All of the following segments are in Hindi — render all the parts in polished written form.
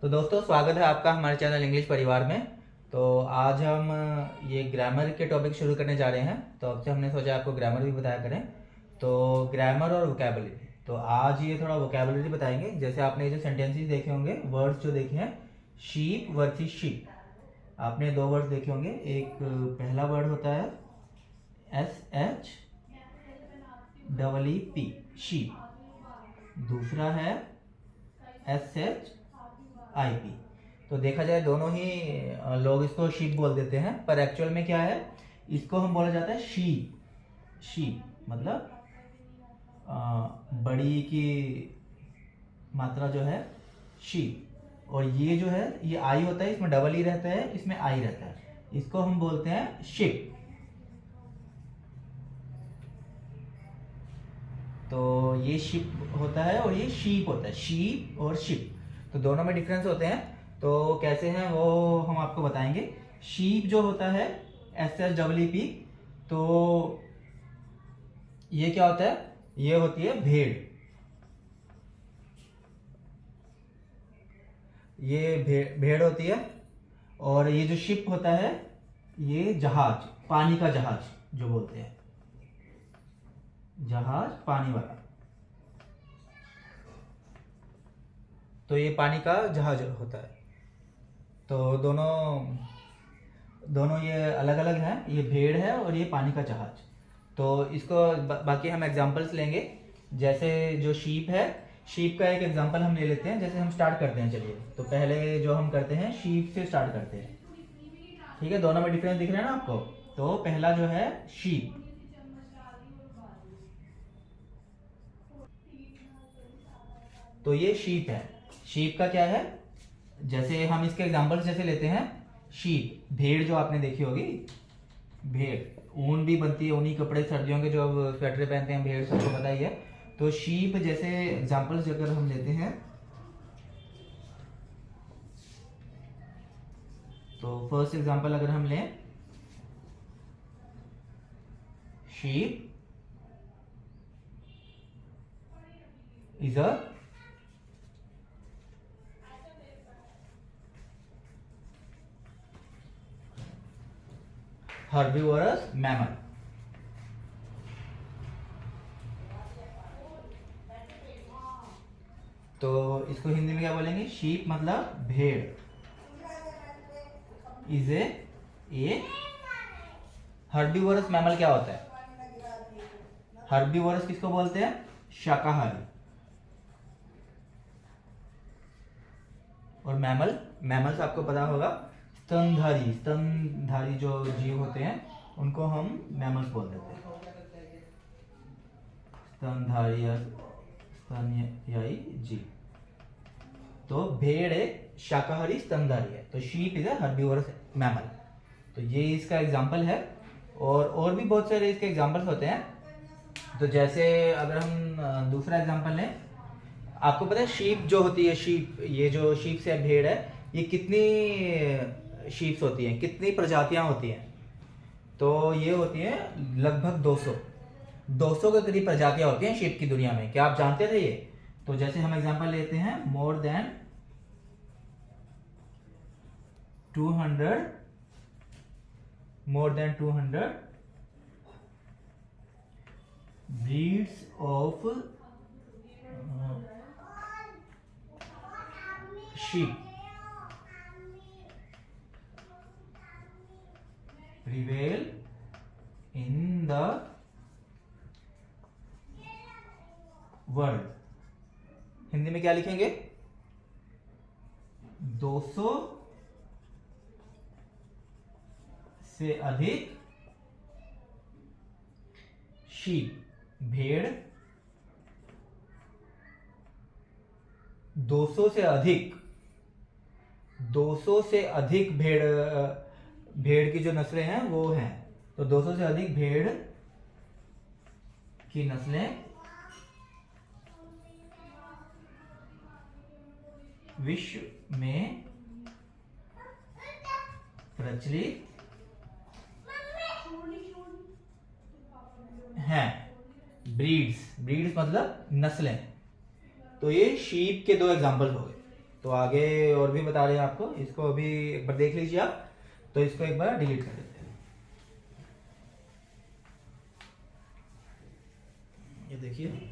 तो दोस्तों स्वागत है आपका हमारे चैनल इंग्लिश परिवार में। तो आज हम ये ग्रामर के टॉपिक शुरू करने जा रहे हैं। तो अब से हमने सोचा आपको ग्रामर भी बताया करें। तो ग्रामर और वोकैबुलरी, तो आज ये थोड़ा वोकैबुलरी बताएंगे। जैसे आपने जो सेंटेंसेस देखे होंगे, वर्ड्स जो देखे हैं, शीप वर्सेस शीप, आपने दो वर्ड्स देखे होंगे। एक पहला वर्ड होता है SHEEP, शीप। दूसरा है SHIP। तो देखा जाए दोनों ही लोग इसको शीप बोल देते हैं, पर एक्चुअल में क्या है, इसको हम बोला जाता है शीप। शीप मतलब बड़ी की मात्रा जो है शीप। और ये जो है, ये आई होता है, इसमें डबल ई रहता है, इसमें आई रहता है, इसको हम बोलते हैं शिप। तो ये शिप होता है और ये शीप होता है, शीप और शिप। तो दोनों में डिफरेंस होते हैं। तो कैसे हैं वो हम आपको बताएंगे। शीप जो होता है SHEEP, तो ये क्या होता है, ये होती है भेड़। ये भेड़ होती है। और ये जो शिप होता है, ये जहाज, पानी का जहाज जो बोलते हैं, जहाज पानी वाला। तो ये पानी का जहाज होता है। तो दोनों ये अलग अलग हैं, ये भेड़ है और ये पानी का जहाज। तो इसको बाकी हम एग्जांपल्स लेंगे। जैसे जो शीप है, शीप का एक एग्जांपल हम ले लेते हैं। जैसे हम स्टार्ट करते हैं, चलिए। तो पहले जो हम करते हैं, शीप से स्टार्ट करते हैं। ठीक है, दोनों में डिफरेंस दिख रहा है ना आपको। तो पहला जो है शीप, तो ये शीप है। शीप का क्या है, जैसे हम इसके एग्जांपल्स जैसे लेते हैं, शीप भेड़ जो आपने देखी होगी, भेड़ ऊन भी बनती है, ऊनी कपड़े सर्दियों के जो अब स्वेटर पहनते हैं, भेड़ सबको पता ही है। तो शीप जैसे एग्जांपल्स अगर हम लेते हैं, तो फर्स्ट एग्जांपल अगर हम लें, sheep is a herbivorous mammal. तो इसको हिंदी में क्या बोलेंगे, शीप मतलब भेड़। इज ए हर्बीवोरस मैमल क्या होता है, हर्बीवोरस किसको बोलते हैं, शाकाहारी। और मैमल्स आपको पता होगा, स्तनधारी जो जीव होते हैं उनको हम मैमल्स बोल देते हैं। स्तनधारी जीव। तो भेड़ एक शाकाहारी स्तनधारी है। तो sheep is a herbivorous mammal. तो ये इसका एग्जाम्पल है। और भी बहुत सारे इसके एग्जाम्पल्स होते हैं। तो जैसे अगर हम दूसरा एग्जाम्पल लें, आपको पता है शीप जो होती है, शीप, ये जो शीप से भेड़ है, ये कितनी शीप्स होती हैं, कितनी प्रजातियां होती हैं। तो ये होती हैं लगभग 200 के करीब प्रजातियां होती हैं शीप की दुनिया में। क्या आप जानते थे ये? तो जैसे हम एग्जांपल लेते हैं, more than 200 breeds of sheep prevail in the world। Hindi में क्या लिखेंगे, 200 से अधिक शीप, भेड़, 200 से अधिक भेड़ की जो नस्लें हैं वो हैं। तो 200 से अधिक भेड़ की नस्लें विश्व में प्रचलित हैं। ब्रीड्स मतलब नस्लें। तो ये शीप के दो एग्जाम्पल हो गए। तो आगे और भी बता रहे हैं आपको, इसको अभी एक बार देख लीजिए आप। तो इसको एक बार डिलीट कर देते हैं। ये देखिए,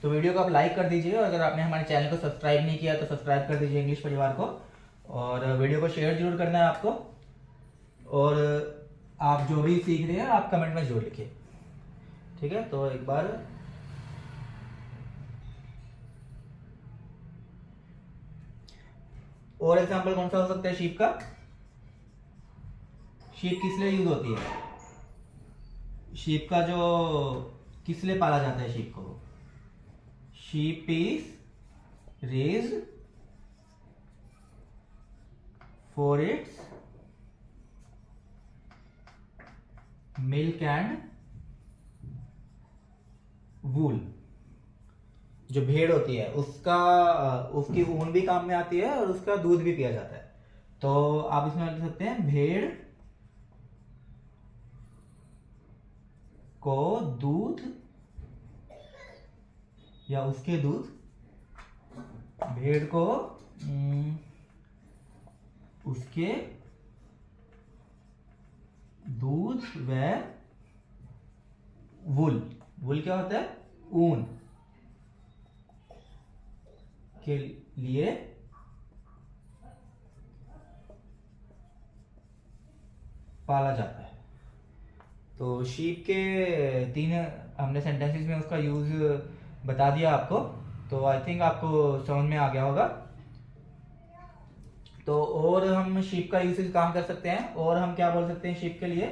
तो वीडियो को आप लाइक कर दीजिए, और अगर आपने हमारे चैनल को सब्सक्राइब नहीं किया तो सब्सक्राइब कर दीजिए इंग्लिश परिवार को, और वीडियो को शेयर जरूर करना है आपको, और आप जो भी सीख रहे हैं आप कमेंट में जरूर लिखिए, ठीक है। तो एक बार और एग्जांपल कौन सा हो सकता है शीप का? शीप किस लिए यूज होती है? शीप का जो किस लिए पाला जाता है शीप को? Sheep is raised for its milk and wool. जो भेड़ होती है उसका उसकी ऊन भी काम में आती है और उसका दूध भी पिया जाता है। तो आप इसमें लिख सकते हैं भेड़ को दूध या उसके दूध, भेड़ को उसके दूध व वुल, वुल क्या होता है? ऊन के लिए पाला जाता है। तो शीप के 3 हमने सेंटेंसेस में उसका यूज बता दिया आपको, तो आई थिंक आपको समझ में आ गया होगा। तो और हम शीप का यूसेज कहाँ कर सकते हैं, और हम क्या बोल सकते हैं शीप के लिए?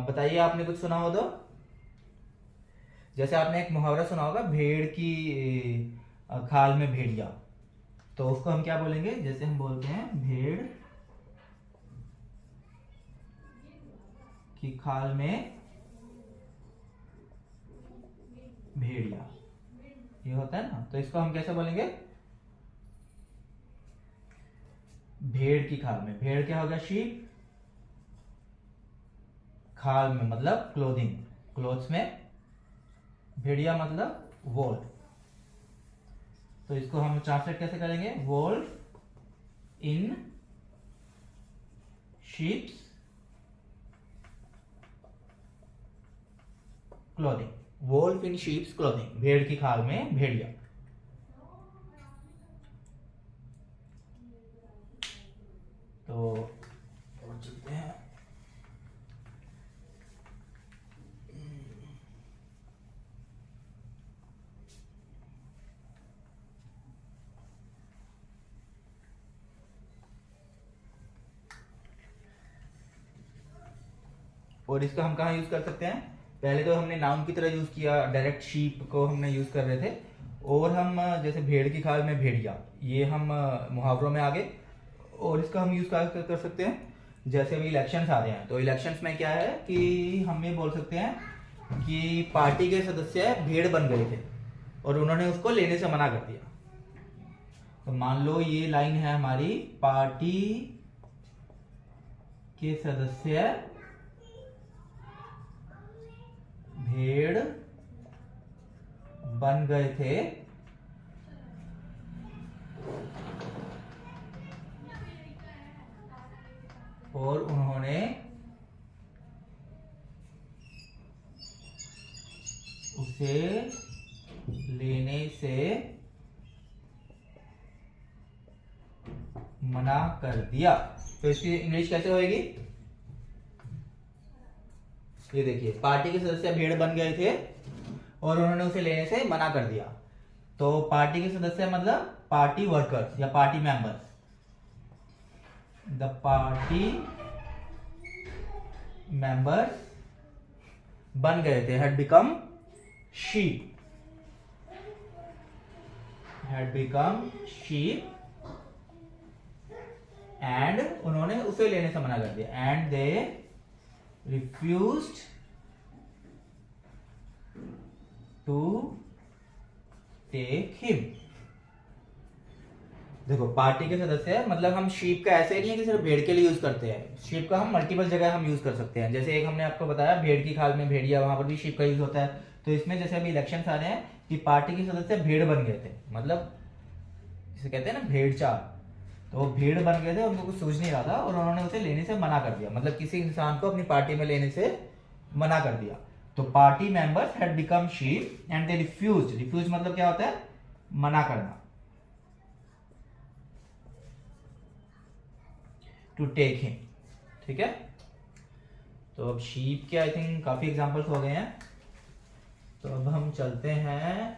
बताइए, आपने कुछ सुना हो तो? जैसे आपने एक मुहावरा सुना होगा, भेड़ की खाल में भेड़िया, तो उसको हम क्या बोलेंगे? जैसे हम बोलते हैं भेड़ की खाल में भेड़िया, ये होता है ना, तो इसको हम कैसे बोलेंगे? भेड़ की खाल में। भेड़ क्या होगा? शीप। खाल में मतलब क्लोथिंग, क्लोथ्स में। भेड़िया मतलब वोल्फ। तो इसको हम ट्रांसलेट कैसे करेंगे? वोल्फ इन शीप्स क्लोथिंग। वोल्फ इन शीप्स क्लोथिंग, भेड़ की खाल में भेड़िया। तो और चलते हैं। और इसका हम कहाँ यूज कर सकते हैं? पहले तो हमने नाउन की तरह यूज किया, डायरेक्ट शीप को हमने यूज कर रहे थे, और हम जैसे भेड़ की खाल में भेड़िया, ये हम मुहावरों में आ गए। और इसका हम यूज कर सकते हैं, जैसे अभी इलेक्शंस आ रहे हैं, तो इलेक्शंस में क्या है कि हम ये बोल सकते हैं कि पार्टी के सदस्य भेड़ बन गए थे और उन्होंने उसको लेने से मना कर दिया। तो मान लो ये लाइन है हमारी, पार्टी के सदस्य भेड़ बन गए थे और उन्होंने उसे लेने से मना कर दिया। तो इसकी इंग्लिश कैसे होएगी? ये देखिए, पार्टी के सदस्य भेड़ बन गए थे और उन्होंने उसे लेने से मना कर दिया। तो पार्टी के सदस्य मतलब पार्टी वर्कर्स या party members. The party members बन गए थे, had become sheep, had become sheep, and उन्होंने उसे लेने से मना कर दिया, and they refused to take him. देखो पार्टी के सदस्य है, मतलब हम शीप का ऐसे नहीं है कि सिर्फ भेड़ के लिए यूज करते हैं, शीप का हम मल्टीपल जगह हम यूज कर सकते हैं। जैसे एक हमने आपको बताया भेड़ की खाल में भेड़िया, वहां पर भी शीप का यूज होता है। तो इसमें जैसे अभी इलेक्शन आ रहे हैं कि पार्टी के सदस्य भेड़ बन गए थे, मतलब जिसे कहते हैं ना भेड़ चाल, तो वो भीड़ बन गए थे, उनको कुछ सूझ नहीं रहा था और उन्होंने उसे लेने से मना कर दिया, मतलब किसी इंसान को अपनी पार्टी में लेने से मना कर दिया। तो party members had become sheep and they refuse. Refuse मतलब क्या होता है? मना करना। टू टेक हिम, ठीक है। तो अब शीप के आई थिंक काफी एग्जांपल्स हो गए हैं, तो अब हम चलते हैं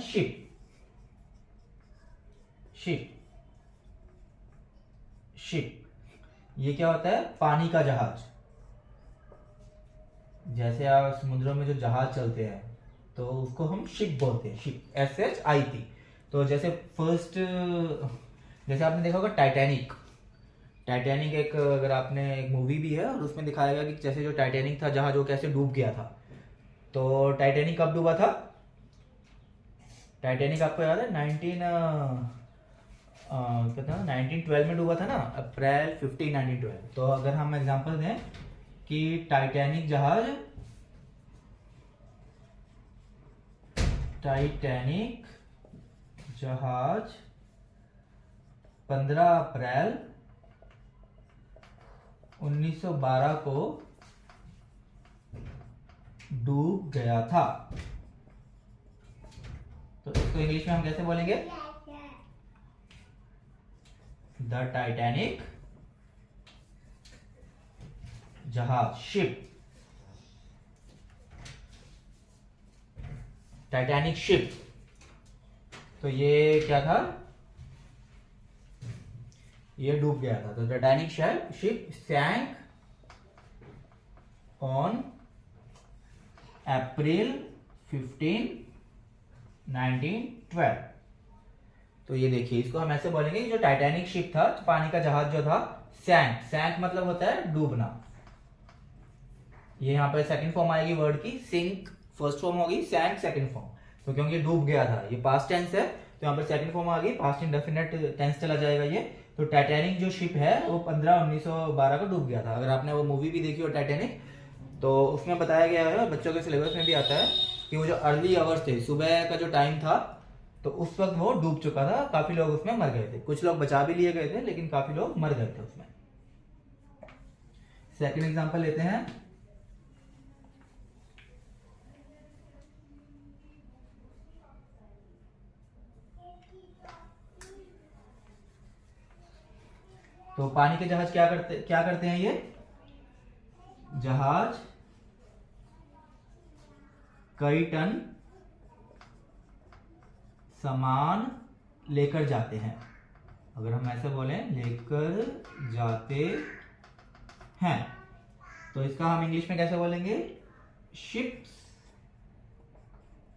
शिप। शिप शिप ये क्या होता है? पानी का जहाज। जैसे आप समुद्रों में जो जहाज चलते हैं तो उसको हम शिप बोलते हैं, शिप, SHIP। तो जैसे फर्स्ट, जैसे आपने देखा होगा टाइटैनिक। टाइटैनिक एक, अगर आपने, एक मूवी भी है और उसमें दिखाया गया कि जैसे जो टाइटैनिक था जहाज, वो कैसे डूब गया था। तो टाइटैनिक कब डूबा था? टाइटैनिक आपको याद है 1912 में डूबा था ना, अप्रैल 15 1912। तो अगर हम एग्जांपल दें कि टाइटैनिक जहाज 15 अप्रैल 1912 को डूब गया था, तो इसको इंग्लिश में हम कैसे बोलेंगे? द टाइटैनिक जहाज, शिप। Titanic ship. तो ये क्या था? ये डूब गया था। तो टाइटैनिक शिप सैंक ऑन अप्रैल 15 1912। तो ये देखिए, इसको हम ऐसे बोलेंगे कि जो टाइटैनिक शिप था, पानी का जहाज जो था, सैंक। सैंक मतलब होता है डूबना। ये यहाँ पर सेकंड फॉर्म आएगी वर्ड की, सिंक फर्स्ट फॉर्म होगी, सैंक सेकंड फॉर्म। तो क्योंकि डूब गया था, ये पास्ट टेंस है, तो यहाँ पर सेकंड फॉर्म आ गई, पास्ट इंडेफिनिट टेंस चला जाएगा ये। तो टाइटैनिक जो शिप है वो 15/1912 को डूब गया था। अगर आपने वो मूवी भी देखी हो टाइटैनिक, तो उसमें बताया गया है, बच्चों के सिलेबस में भी आता है कि वो जो अर्ली आवर्स थे, सुबह का जो टाइम था, तो उस वक्त वो डूब चुका था। काफी लोग उसमें मर गए थे, कुछ लोग बचा भी लिए गए थे, लेकिन काफी लोग मर गए थे उसमें। सेकंड एग्जांपल लेते हैं। तो पानी के जहाज क्या करते हैं? ये जहाज कई टन सामान लेकर जाते हैं। अगर हम ऐसे बोलें, लेकर जाते हैं, तो इसका हम इंग्लिश में कैसे बोलेंगे? शिप्स।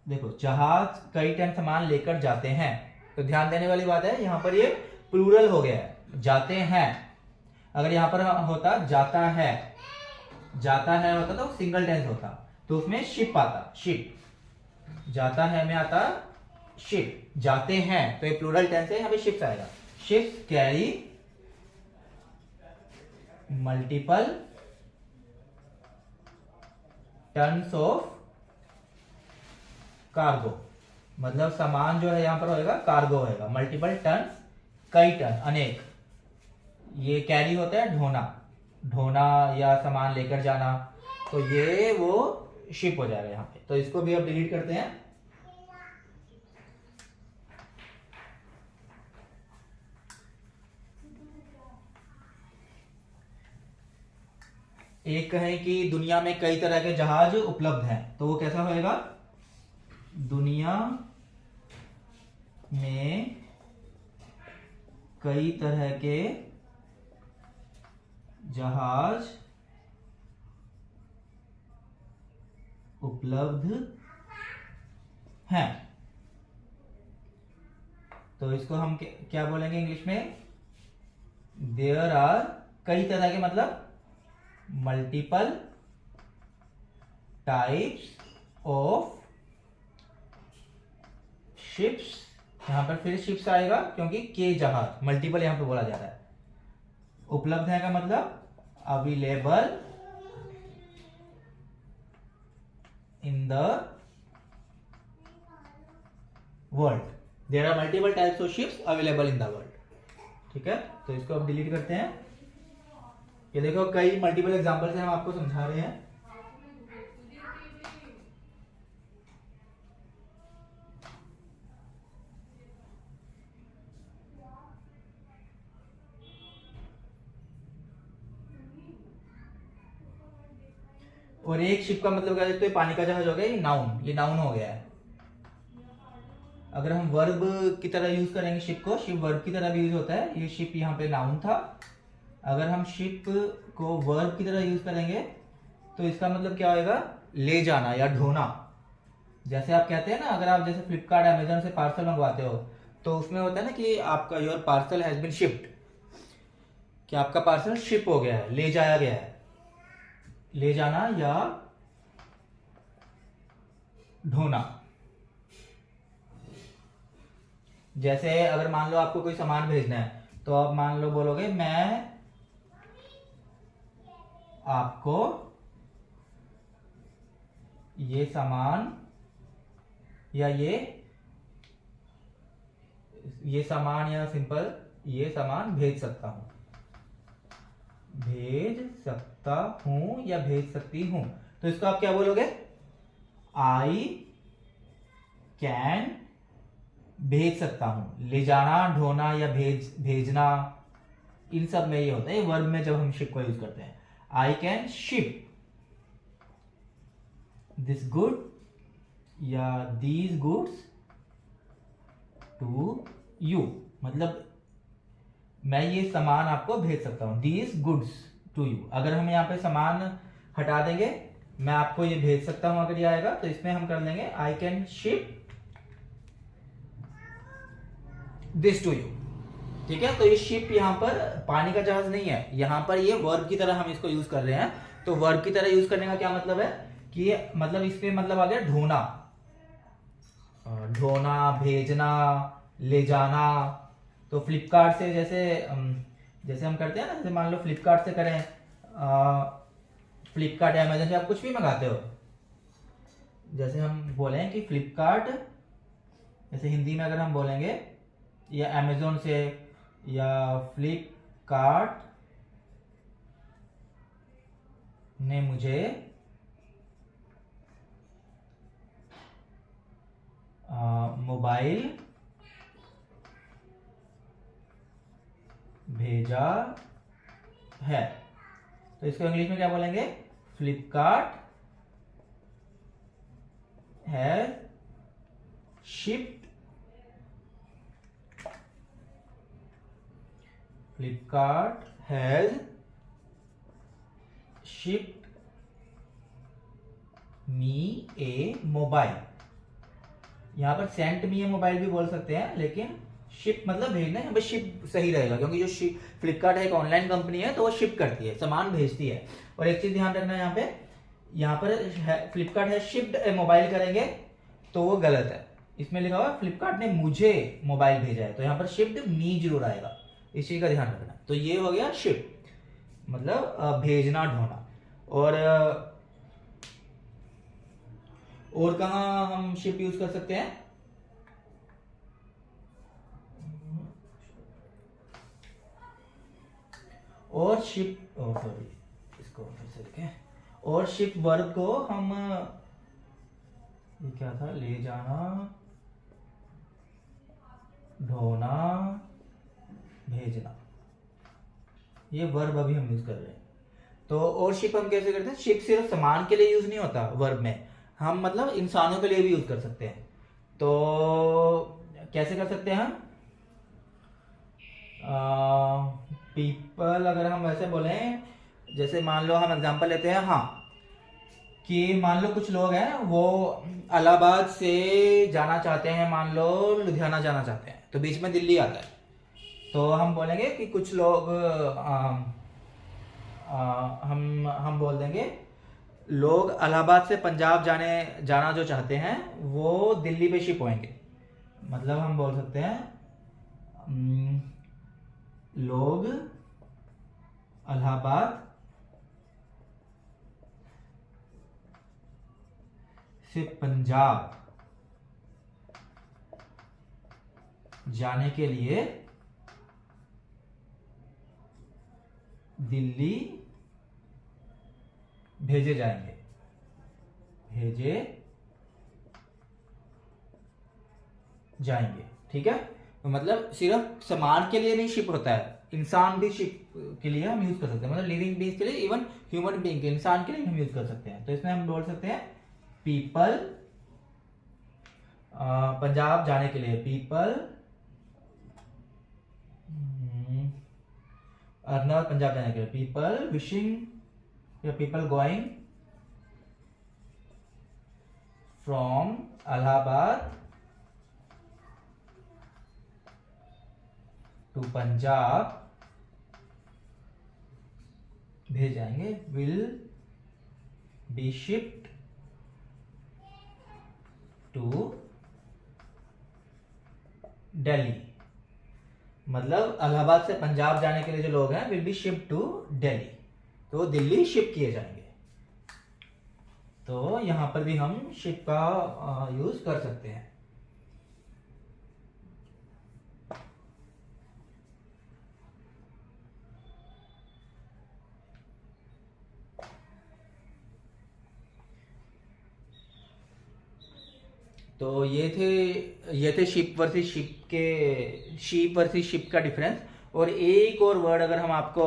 देखो, जहाज कई टन सामान लेकर जाते हैं, तो ध्यान देने वाली बात है, यहां पर ये प्लूरल हो गया है, जाते हैं। अगर यहां पर होता जाता है, जाता है होता तो सिंगल टेंस होता, तो उसमें शिप आता, शिप। जाता है में आता शिप, जाते हैं तो ये प्लूरल टेंस है, यहां पे शिप्स आएगा। Ships carry multiple tons of cargo, मतलब सामान जो है यहां पर होएगा कार्गो होएगा, मल्टीपल टन, कई टन, अनेक। ये कैरी होता है ढोना, ढोना या सामान लेकर जाना, तो ये वो शिप हो जाएगा यहाँ पे। तो इसको भी अब डिलीट करते हैं। एक कहें कि दुनिया में कई तरह के जहाज उपलब्ध हैं, तो वो कैसा होएगा? दुनिया में कई तरह के जहाज उपलब्ध हैं। तो इसको हम क्या बोलेंगे इंग्लिश में? देयर आर, कई तरह के मतलब मल्टीपल टाइप्स ऑफ शिप्स। यहां पर फिर शिप्स आएगा क्योंकि के जहाज, मल्टीपल यहां पे बोला जा रहा है। उपलब्ध है का मतलब available in the world. There are multiple types of ships available in the world. ठीक है, तो इसको अब डिलीट करते हैं। ये देखो कई मल्टीपल एग्जांपल से हम आपको समझा रहे हैं। और एक शिप का मतलब क्या देखते हैं? पानी का जहाज हो गया, ये नाउन हो गया है। अगर हम वर्ब की तरह यूज करेंगे शिप को, शिप वर्ब की तरह भी यूज होता है, ये शिप यहाँ पे नाउन था। अगर हम शिप को वर्ब की तरह यूज करेंगे तो इसका मतलब क्या होगा? ले जाना या ढोना। जैसे आप कहते हैं ना, अगर आप जैसे फ्लिपकार्ट अमेजन से पार्सल मंगवाते हो तो उसमें होता है ना कि आपका your parcel has been shipped, कि आपका पार्सल शिप हो गया है, ले जाया गया है। ले जाना या ढोना। जैसे अगर मान लो आपको कोई सामान भेजना है तो आप मान लो बोलोगे मैं आपको ये सामान या ये सामान या सिंपल ये सामान भेज सकता हूं, भेज सकता हूं या भेज सकती हूं। तो इसको आप क्या बोलोगे? आई कैन, भेज सकता हूं। ले जाना, ढोना या भेजना, इन सब में ये होता है वर्ब में जब हम शिप को यूज करते हैं। आई कैन शिप दिस गुड या दीज गुड्स टू यू, मतलब मैं ये सामान आपको भेज सकता हूं, दीज गुड्स टू यू। अगर हम यहाँ पे सामान हटा देंगे, मैं आपको ये भेज सकता हूं, अगर ये आएगा तो इसमें हम कर लेंगे I can ship this to you. ठीक है, तो ये शिप यहाँ पर पानी का जहाज नहीं है, यहाँ पर ये वर्ब की तरह हम इसको यूज कर रहे हैं। तो वर्ब की तरह यूज करने का क्या मतलब है कि मतलब इसमें मतलब आ गया ढोना, ढोना, भेजना, ले जाना। तो फ्लिपकार्ट से जैसे हम करते हैं ना, जैसे मान लो फ्लिपकार्ट से करें, फ्लिपकार्ट अमेजन से आप कुछ भी मंगाते हो, जैसे हम बोलें कि फ्लिपकार्ट, जैसे हिंदी में अगर हम बोलेंगे या अमेजोन से या फ्लिपकार्ट ने मुझे मोबाइल भेजा है, तो इसको इंग्लिश में क्या बोलेंगे? Flipkart has shipped, Flipkart has shipped me A mobile. यहां पर सेंट मी ए मोबाइल भी बोल सकते हैं, लेकिन शिप मतलब भेजना, यहाँ पे शिप सही रहेगा क्योंकि जो शिप, फ्लिपकार्ट है एक ऑनलाइन कंपनी है तो वो शिप करती है, सामान भेजती है। और एक चीज ध्यान रखना, यहाँ पर फ्लिपकार्ट है शिप्ड ए मोबाइल करेंगे तो वो गलत है। इसमें लिखा हुआ फ्लिपकार्ट ने मुझे मोबाइल भेजा है, तो यहाँ पर शिप्ड मी जरूर आएगा, इस चीज का ध्यान रखना। तो ये हो गया शिप, मतलब भेजना, ढोना। और कहाँ हम शिप यूज कर सकते हैं? और शिप, सॉरी, इसको फिर से लिखें। और शिप वर्ब को हम, ये क्या था? ले जाना, ढोना, भेजना, ये वर्ब अभी हम यूज कर रहे हैं। तो और शिप हम कैसे करते हैं? शिप सिर्फ सामान के लिए यूज नहीं होता वर्ब में, हम मतलब इंसानों के लिए भी यूज कर सकते हैं। तो कैसे कर सकते हैं हम? पीपल, अगर हम वैसे बोलें, जैसे मान लो हम एग्जांपल लेते हैं, हाँ कि मान लो कुछ लोग हैं वो इलाहाबाद से जाना चाहते हैं, मान लो लुधियाना जाना चाहते हैं, तो बीच में दिल्ली आता है, तो हम बोलेंगे कि कुछ लोग हम बोल देंगे लोग इलाहाबाद से पंजाब जाना जो चाहते हैं वो दिल्ली पे शिप होंगे। मतलब हम बोल सकते हैं लोग इलाहाबाद से पंजाब जाने के लिए दिल्ली भेजे जाएंगे, ठीक है। तो मतलब सिर्फ सामान के लिए नहीं शिप होता है, इंसान भी शिप के लिए हम यूज कर सकते हैं, मतलब लिविंग बींग्स के लिए, इवन ह्यूमन बींग के, इंसान के लिए हम यूज कर सकते हैं। तो इसमें हम बोल सकते हैं पीपल, पंजाब जाने के लिए पीपल, अर्नब पंजाब जाने के लिए पीपल विशिंग या people going from Allahabad to Punjab भेज जाएंगे, will be shift to Delhi. मतलब इलाहाबाद से पंजाब जाने के लिए जो लोग हैं will be shift to Delhi, तो दिल्ली शिप किए जाएंगे। तो यहां पर भी हम शिप का यूज कर सकते हैं। तो ये थे शिप वर्सेस शिप का डिफरेंस। और एक और वर्ड अगर हम आपको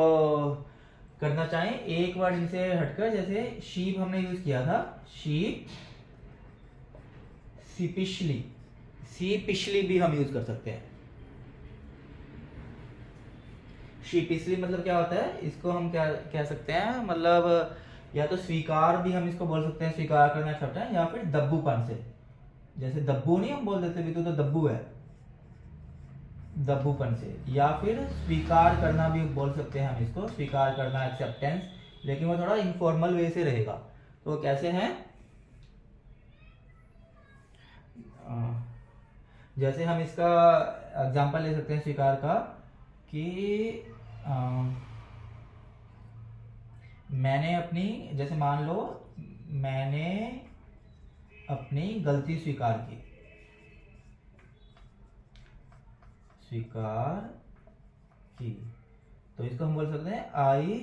करना चाहें, एक वर्ड इनसे हटकर, जैसे शीप हमने यूज किया था, शीप, सीपिशली भी हम यूज कर सकते हैं। शीपिशली मतलब क्या होता है, इसको हम क्या कह सकते हैं, मतलब या तो स्वीकार भी हम इसको बोल सकते हैं, स्वीकार करना शब्द है, या फिर दब्बूपन से, जैसे दब्बू नहीं हम बोल देते भी, तो दब्बू है, दब्बूपन से। या फिर स्वीकार करना भी बोल सकते हैं हम इसको, स्वीकार करना, एक्सेप्टेंस, लेकिन वो थोड़ा इनफॉर्मल वे से रहेगा। तो कैसे हैं, जैसे हम इसका एग्जांपल ले सकते हैं स्वीकार का, कि मैंने अपनी, जैसे मान लो मैंने अपनी गलती स्वीकार की, तो इसको हम बोल सकते हैं आई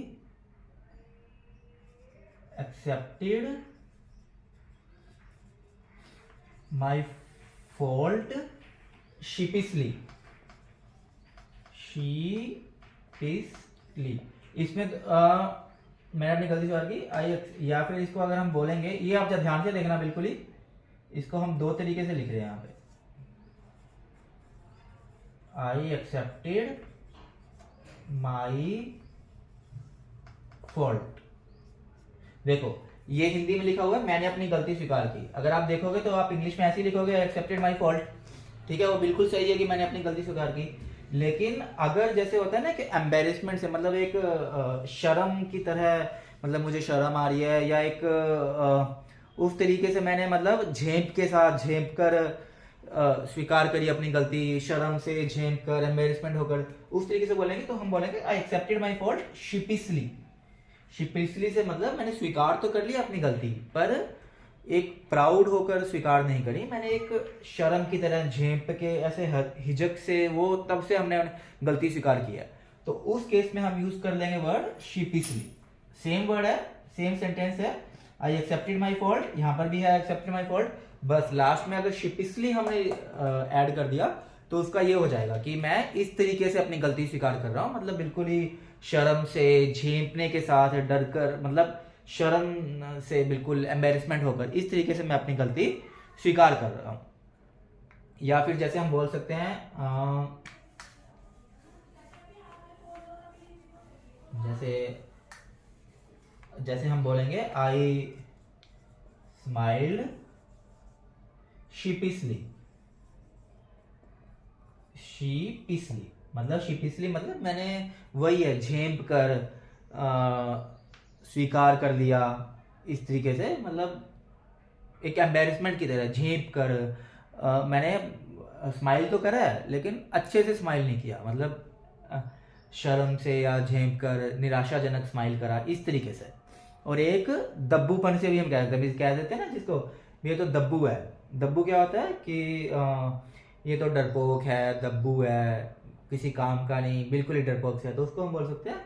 एक्सेप्टेड माई फॉल्ट शीपिशली। इसमें मैंने अपनी गलती स्वीकार की, आई, या फिर इसको अगर हम बोलेंगे, ये आप ध्यान से देखना बिल्कुल ही, इसको हम दो तरीके से लिख रहे हैं यहाँ पे, आई एक्सेप्टेड माई फॉल्ट। देखो ये हिंदी में लिखा हुआ है मैंने अपनी गलती स्वीकार की, अगर आप देखोगे तो आप इंग्लिश में ऐसे ही लिखोगे, आई एक्सेप्टेड माई फॉल्ट, ठीक है, वो बिल्कुल सही है कि मैंने अपनी गलती स्वीकार की। लेकिन अगर जैसे होता है ना कि एम्बेरसमेंट से, मतलब एक शर्म की तरह, मतलब मुझे शर्म आ रही है, या एक उस तरीके से मैंने, मतलब झेप कर स्वीकार करी अपनी गलती, शर्म से झेप कर, एम्बेरसमेंट होकर, उस तरीके से बोलेंगे तो हम बोलेंगे आई एक्सेप्टेड माई फॉल्ट शिपिशली। शिपिशली से मतलब मैंने स्वीकार तो कर लिया अपनी गलती, पर एक प्राउड होकर स्वीकार नहीं करी, मैंने एक शर्म की तरह झेप के, ऐसे हिचक से, वो तब से हमने गलती स्वीकार किया। तो उस केस में हम यूज कर लेंगे वर्ड शीपिशली। सेम वर्ड है, सेम सेंटेंस है, आई एक्सेप्टेड माई फॉल्ट, यहां पर भी है आई एक्सेप्टेड माई फॉल्ट, बस लास्ट में अगर शीपिशली हमने ऐड कर दिया तो उसका ये हो जाएगा कि मैं इस तरीके से अपनी गलती स्वीकार कर रहा हूं, मतलब बिल्कुल ही शर्म से, झेपने के साथ, डर कर, मतलब शर्म से बिल्कुल एम्बेरसमेंट होकर, इस तरीके से मैं अपनी गलती स्वीकार कर रहा हूं। या फिर जैसे हम बोल सकते हैं, जैसे हम बोलेंगे आई स्माइल्ड शीपिसली। शीपिसली मतलब शीपिसली मतलब मैंने वही है, झेप कर, स्वीकार कर लिया, इस तरीके से, मतलब एक एम्बेरसमेंट की तरह झेप कर, मैंने स्माइल तो करा है लेकिन अच्छे से स्माइल नहीं किया, मतलब शर्म से या झेप कर निराशाजनक स्माइल करा, इस तरीके से। और एक दब्बूपन से भी हम कह देते हैं ना जिसको, ये तो दब्बू है। दब्बू क्या होता है कि ये तो डरपोक है, दब्बू है, किसी काम का नहीं, बिल्कुल ही डरपोक से है, तो उसको हम बोल सकते हैं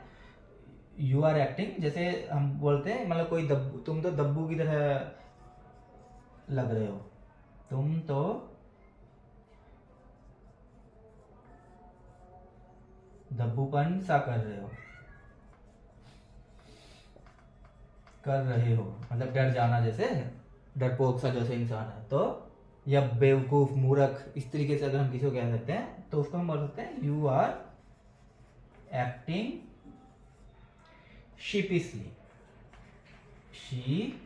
यू आर एक्टिंग, जैसे हम बोलते हैं मतलब कोई दब्बू, तुम तो दब्बू की तरह लग रहे हो, तुम तो दब्बूपन सा कर रहे हो, मतलब डर जाना, जैसे डरपोक सा जैसे इंसान है, तो या बेवकूफ, मूर्ख, इस तरीके से अगर हम किसी को कह सकते हैं तो उसको हम बोल सकते हैं you are acting sheepishly. Sheepishly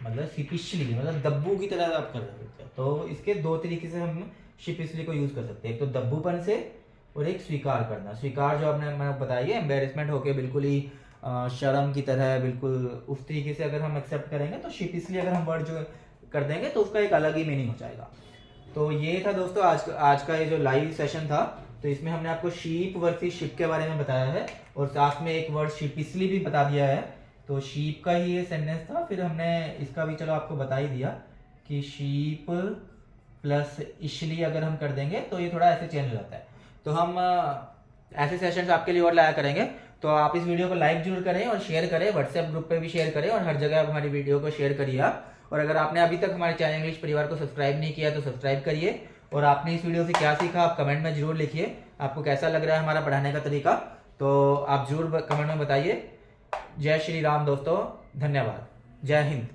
मतलब शीपिशली मतलब दब्बू की तरह आप कर सकते हैं। तो इसके दो तरीके से हम शीपिशली को यूज कर सकते हैं, एक तो दब्बूपन से और एक स्वीकार करना। स्वीकार जो आपने मैंने बताई है, एम्बेरसमेंट होके बिल्कुल ही शर्म की तरह, बिल्कुल उस तरीके से अगर हम एक्सेप्ट करेंगे, तो शीपिशली अगर हम वर्ड जो कर देंगे तो उसका एक अलग ही मीनिंग हो जाएगा। तो ये था दोस्तों आज का ये जो लाइव सेशन था। तो इसमें हमने आपको शीप वर्सेस शिप के बारे में बताया है और साथ में एक वर्ड शीपिशली भी बता दिया है। तो शीप का ही ये सेंटेंस था, फिर हमने इसका भी चलो आपको बता ही दिया कि शीप प्लस इशली अगर हम कर देंगे तो ये थोड़ा ऐसे चेंज हो जाता है। तो हम ऐसे सेशंस आपके लिए और लाया करेंगे। तो आप इस वीडियो को लाइक जरूर करें और शेयर करें, व्हाट्सएप ग्रुप पे भी शेयर करें और हर जगह आप हमारी वीडियो को शेयर करिए आप। और अगर आपने अभी तक हमारे चैनल इंग्लिश परिवार को सब्सक्राइब नहीं किया तो सब्सक्राइब करिए। और आपने इस वीडियो से क्या सीखा आप कमेंट में जरूर लिखिए, आपको कैसा लग रहा है हमारा पढ़ाने का तरीका, तो आप जरूर कमेंट में बताइए। जय श्री राम दोस्तों, धन्यवाद, जय हिंद।